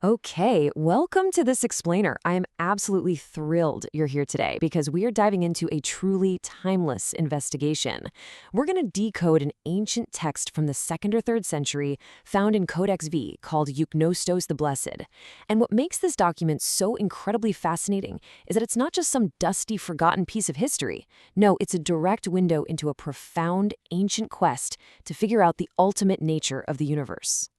Okay, welcome to this explainer. I am absolutely thrilled you're here today because we are diving into a truly timeless investigation. We're going to decode an ancient text from the 2nd or 3rd century found in Codex V called Eugnostos the Blessed. And what makes this document so incredibly fascinating is that it's not just some dusty, forgotten piece of history. No, it's a direct window into a profound, ancient quest to figure out the ultimate nature of the universe.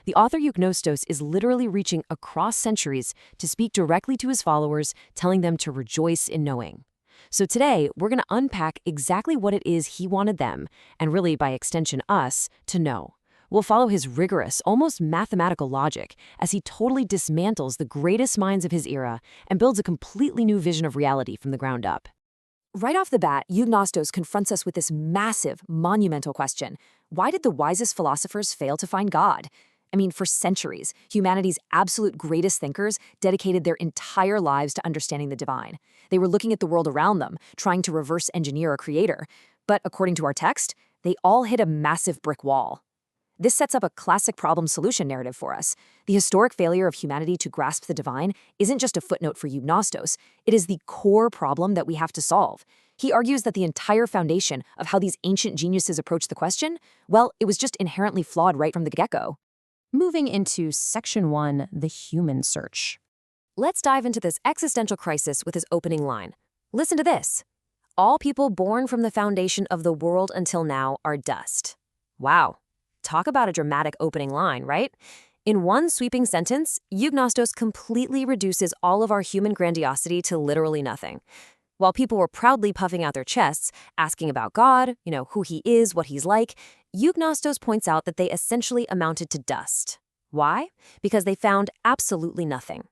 The author Eugnostos is literally reaching across centuries to speak directly to his followers, telling them to rejoice in knowing. So today, we're going to unpack exactly what it is he wanted them, and really by extension us, to know. We'll follow his rigorous, almost mathematical logic as he totally dismantles the greatest minds of his era and builds a completely new vision of reality from the ground up. Right off the bat, Eugnostos confronts us with this massive, monumental question. Why did the wisest philosophers fail to find God? I mean, for centuries, humanity's absolute greatest thinkers dedicated their entire lives to understanding the divine. They were looking at the world around them, trying to reverse engineer a creator. But according to our text, they all hit a massive brick wall. This sets up a classic problem-solution narrative for us. The historic failure of humanity to grasp the divine isn't just a footnote for Eugnostos. It is the core problem that we have to solve. He argues that the entire foundation of how these ancient geniuses approached the question, well, it was just inherently flawed right from the get-go. Moving into Section 1, the human search. Let's dive into this existential crisis with his opening line. Listen to this. All people born from the foundation of the world until now are dust. Wow. Talk about a dramatic opening line, right? In one sweeping sentence, Eugnostos completely reduces all of our human grandiosity to literally nothing. While people were proudly puffing out their chests, asking about God, who he is, what he's like, Eugnostos points out that they essentially amounted to dust. Why? Because they found absolutely nothing.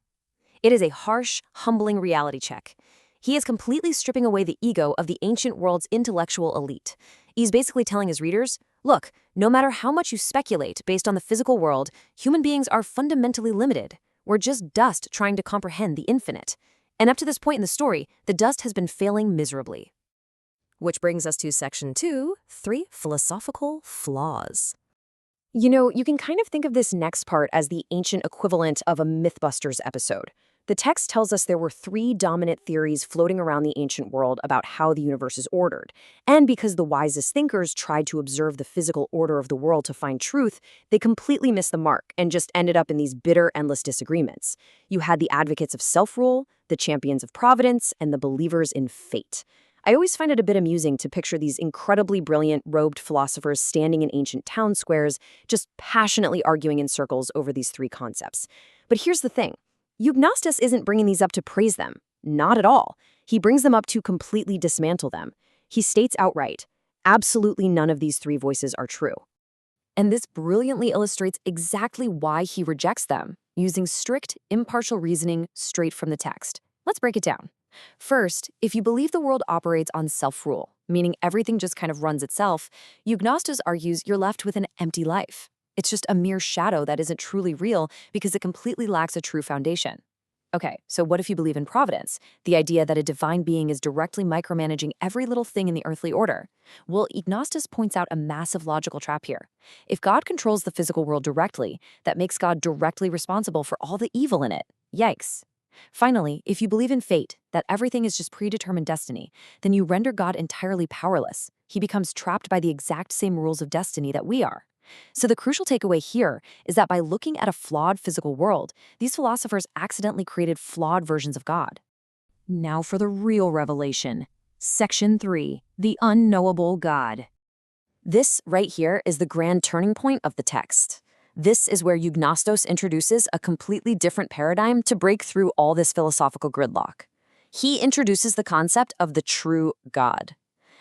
It is a harsh, humbling reality check. He is completely stripping away the ego of the ancient world's intellectual elite. He's basically telling his readers, look, no matter how much you speculate based on the physical world, human beings are fundamentally limited. We're just dust trying to comprehend the infinite. And up to this point in the story, the dust has been failing miserably. Which brings us to Section 2, 3 philosophical flaws. You can kind of think of this next part as the ancient equivalent of a Mythbusters episode. The text tells us there were 3 dominant theories floating around the ancient world about how the universe is ordered. And because the wisest thinkers tried to observe the physical order of the world to find truth, they completely missed the mark and just ended up in these bitter, endless disagreements. You had the advocates of self-rule, the champions of providence, and the believers in fate. I always find it a bit amusing to picture these incredibly brilliant, robed philosophers standing in ancient town squares, just passionately arguing in circles over these 3 concepts. But here's the thing. Eugnostos isn't bringing these up to praise them. Not at all. He brings them up to completely dismantle them. He states outright, absolutely none of these 3 voices are true. And this brilliantly illustrates exactly why he rejects them, using strict, impartial reasoning straight from the text. Let's break it down. First, if you believe the world operates on self-rule, meaning everything just kind of runs itself, Eugnostos argues you're left with an empty life. It's just a mere shadow that isn't truly real because it completely lacks a true foundation. Okay, so what if you believe in providence, the idea that a divine being is directly micromanaging every little thing in the earthly order? Well, Eugnostos points out a massive logical trap here. If God controls the physical world directly, that makes God directly responsible for all the evil in it. Yikes. Finally, if you believe in fate, that everything is just predetermined destiny, then you render God entirely powerless. He becomes trapped by the exact same rules of destiny that we are. So the crucial takeaway here is that by looking at a flawed physical world, these philosophers accidentally created flawed versions of God. Now for the real revelation. Section 3, the unknowable God. This right here is the grand turning point of the text. This is where Eugnostos introduces a completely different paradigm to break through all this philosophical gridlock. He introduces the concept of the true God.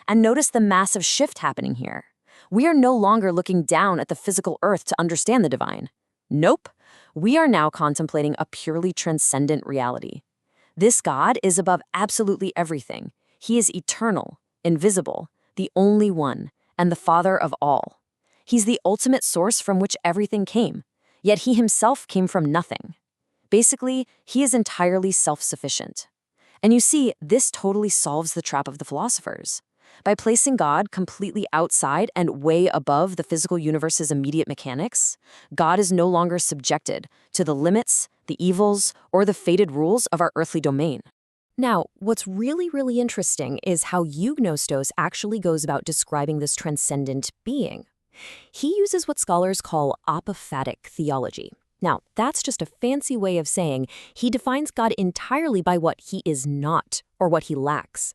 And notice the massive shift happening here. We are no longer looking down at the physical earth to understand the divine. Nope. We are now contemplating a purely transcendent reality. This God is above absolutely everything. He is eternal, invisible, the only one, and the Father of all. He's the ultimate source from which everything came, yet he himself came from nothing. Basically, he is entirely self-sufficient. And you see, this totally solves the trap of the philosophers. By placing God completely outside and way above the physical universe's immediate mechanics, God is no longer subjected to the limits, the evils, or the fated rules of our earthly domain. Now, what's really interesting is how Eugnostos actually goes about describing this transcendent being. He uses what scholars call apophatic theology. Now, that's just a fancy way of saying he defines God entirely by what he is not, or what he lacks.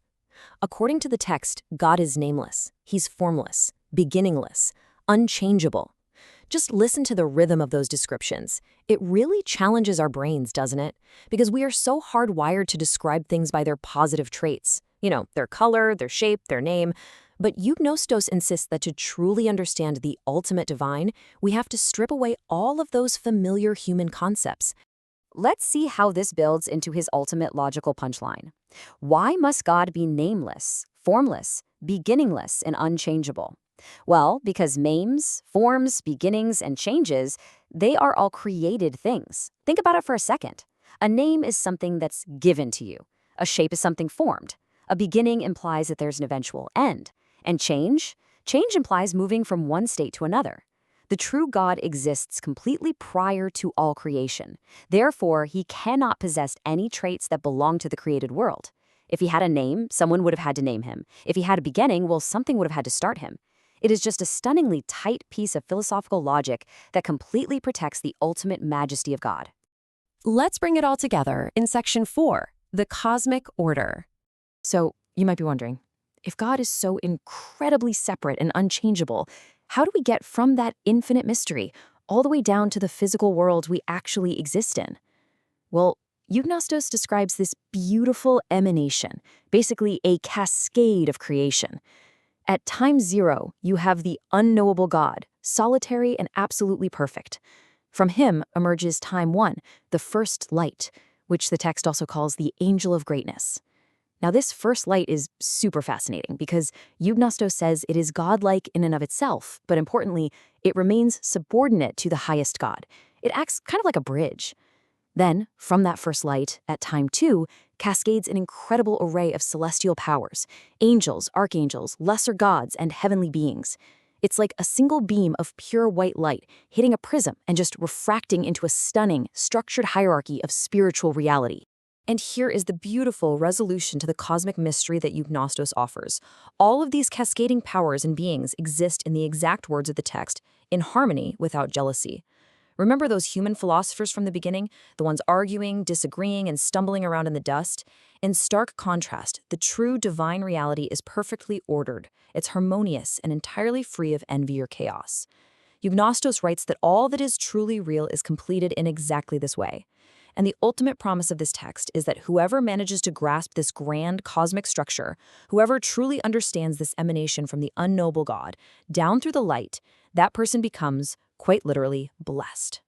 According to the text, God is nameless, he's formless, beginningless, unchangeable. Just listen to the rhythm of those descriptions. It really challenges our brains, doesn't it? Because we are so hardwired to describe things by their positive traits. Their color, their shape, their name. But Eugnostos insists that to truly understand the ultimate divine, we have to strip away all of those familiar human concepts. Let's see how this builds into his ultimate logical punchline. Why must God be nameless, formless, beginningless, and unchangeable? Well, because names, forms, beginnings, and changes, they are all created things. Think about it for a second. A name is something that's given to you. A shape is something formed. A beginning implies that there's an eventual end. And change implies moving from one state to another. The true God exists completely prior to all creation. Therefore, he cannot possess any traits that belong to the created world. If he had a name, someone would have had to name him. If he had a beginning, well, something would have had to start him. It is just a stunningly tight piece of philosophical logic that completely protects the ultimate majesty of God. Let's bring it all together in section 4, the cosmic order. So, you might be wondering, if God is so incredibly separate and unchangeable, how do we get from that infinite mystery all the way down to the physical world we actually exist in? Well, Eugnostos describes this beautiful emanation, basically a cascade of creation. At time 0, you have the unknowable God, solitary and absolutely perfect. From him emerges time 1, the first light, which the text also calls the angel of greatness. Now, this first light is super fascinating because Eugnostos says it is godlike in and of itself, but importantly, it remains subordinate to the highest God. It acts kind of like a bridge. Then, from that first light, at time 2, cascades an incredible array of celestial powers, angels, archangels, lesser gods, and heavenly beings. It's like a single beam of pure white light hitting a prism and just refracting into a stunning, structured hierarchy of spiritual reality. And here is the beautiful resolution to the cosmic mystery that Eugnostos offers. All of these cascading powers and beings exist in the exact words of the text, in harmony without jealousy. Remember those human philosophers from the beginning, the ones arguing, disagreeing, and stumbling around in the dust? In stark contrast, the true divine reality is perfectly ordered. It's harmonious and entirely free of envy or chaos. Eugnostos writes that all that is truly real is completed in exactly this way. And the ultimate promise of this text is that whoever manages to grasp this grand cosmic structure, whoever truly understands this emanation from the unknowable God, down through the light, that person becomes, quite literally, blessed.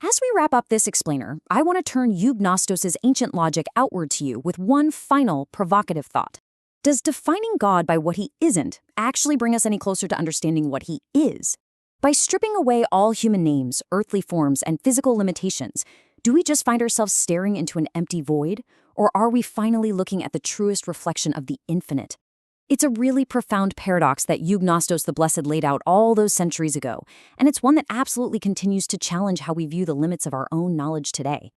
As we wrap up this explainer, I want to turn Eugnostos' ancient logic outward to you with one final provocative thought. Does defining God by what he isn't actually bring us any closer to understanding what he is? By stripping away all human names, earthly forms, and physical limitations, do we just find ourselves staring into an empty void, or are we finally looking at the truest reflection of the infinite? It's a really profound paradox that Eugnostos the Blessed laid out all those centuries ago, and it's one that absolutely continues to challenge how we view the limits of our own knowledge today.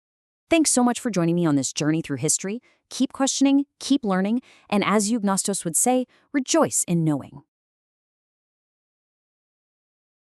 Thanks so much for joining me on this journey through history. Keep questioning, keep learning, and as Eugnostos would say, rejoice in knowing.